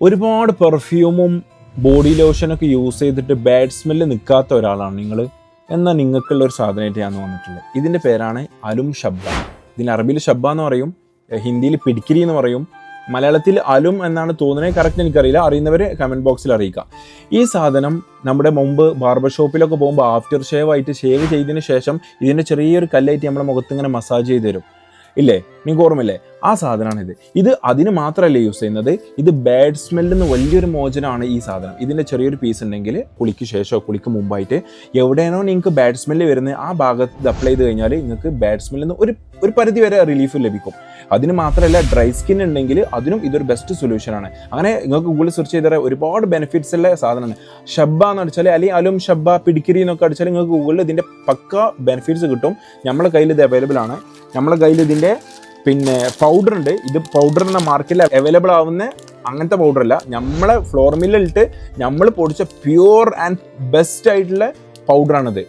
ഒരുപാട് പെർഫ്യൂമും body ലോഷനൊക്കെ use ചെയ്തിട്ട് bad smell നിൽക്കാത്ത ഒരാളാണ് നിങ്ങൾ, എന്നാൽ നിങ്ങൾക്കുള്ള ഒരു സാധനമായിട്ട് ഞാൻ വന്നിട്ടുള്ളത്. ഇതിൻ്റെ പേരാണ് അലും ഷബ്ബ. ഇതിന് അറബിയിൽ ഷബ്ബ എന്ന് പറയും, ഹിന്ദിയിൽ പിടിക്കിരി എന്ന് പറയും, മലയാളത്തിൽ അലും എന്നാണ് തോന്നുന്നത്, കറക്റ്റ് എനിക്കറിയില്ല. അറിയുന്നവർ കമൻറ്റ് ബോക്സിൽ അറിയിക്കുക. ഈ സാധനം നമ്മുടെ മുമ്പ് ബാർബർ ഷോപ്പിലൊക്കെ പോകുമ്പോൾ ആഫ്റ്റർ ഷേവ് ആയിട്ട് ഷേവ് ചെയ്തതിന് ശേഷം ഇതിൻ്റെ ചെറിയൊരു കല്ലായിട്ട് നമ്മുടെ മുഖത്ത് ഇങ്ങനെ മസാജ് ചെയ്ത് തരും ഇല്ലേ, നിങ്ങൾക്ക് ഓർമ്മയില്ലേ? ആ സാധനമാണിത്. ഇത് അതിന് മാത്രമല്ല യൂസ് ചെയ്യുന്നത്, ഇത് ബാഡ് സ്മെല്ലിൽ നിന്ന് വലിയൊരു മോചനമാണ് ഈ സാധനം. ഇതിൻ്റെ ചെറിയൊരു പീസ് ഉണ്ടെങ്കിൽ കുളിക്ക് ശേഷമോ കുളിക്ക് മുമ്പായിട്ട് എവിടെയാണോ നിങ്ങൾക്ക് ബാഡ് സ്മെല്ല് വരുന്നത് ആ ഭാഗത്ത് ഇത് അപ്ലൈ ചെയ്ത് കഴിഞ്ഞാൽ നിങ്ങൾക്ക് ബാഡ് സ്മെല്ലിൽ നിന്ന് ഒരു പരിധി വരെ റിലീഫ് ലഭിക്കും. അതിന് മാത്രമല്ല ഡ്രൈ സ്കിൻ ഉണ്ടെങ്കിൽ അതിനും ഇതൊരു ബെസ്റ്റ് സൊല്യൂഷനാണ്. അങ്ങനെ നിങ്ങൾക്ക് ഗൂഗിൾ സെർച്ച് ചെയ്താൽ ഒരുപാട് ബെനിഫിറ്റ്സ് ഉള്ള സാധനമാണ്. ഷബ്ബ എന്ന് അടിച്ചാൽ അല്ലെങ്കിൽ അലും ഷബ്ബ പിടിക്കിരി എന്നൊക്കെ അടിച്ചാൽ നിങ്ങൾക്ക് ഗൂഗിളിൽ ഇതിൻ്റെ പക്ക ബെനിഫിറ്റ്സ് കിട്ടും. നമ്മളെ കയ്യിൽ ഇത് അവൈലബിൾ ആണ്. നമ്മളെ കയ്യിൽ ഇതിൻ്റെ പൗഡർ ഉണ്ട്. ഇത് പൗഡർ എന്ന മാർക്കറ്റിൽ അവൈലബിൾ ആവുന്ന അങ്ങനത്തെ പൗഡർ അല്ല, നമ്മളെ ഫ്ലോർ മില്ലിലിട്ട് നമ്മൾ പൊടിച്ച പ്യൂർ ആൻഡ് ബെസ്റ്റ് ആയിട്ടുള്ള പൗഡറാണിത്.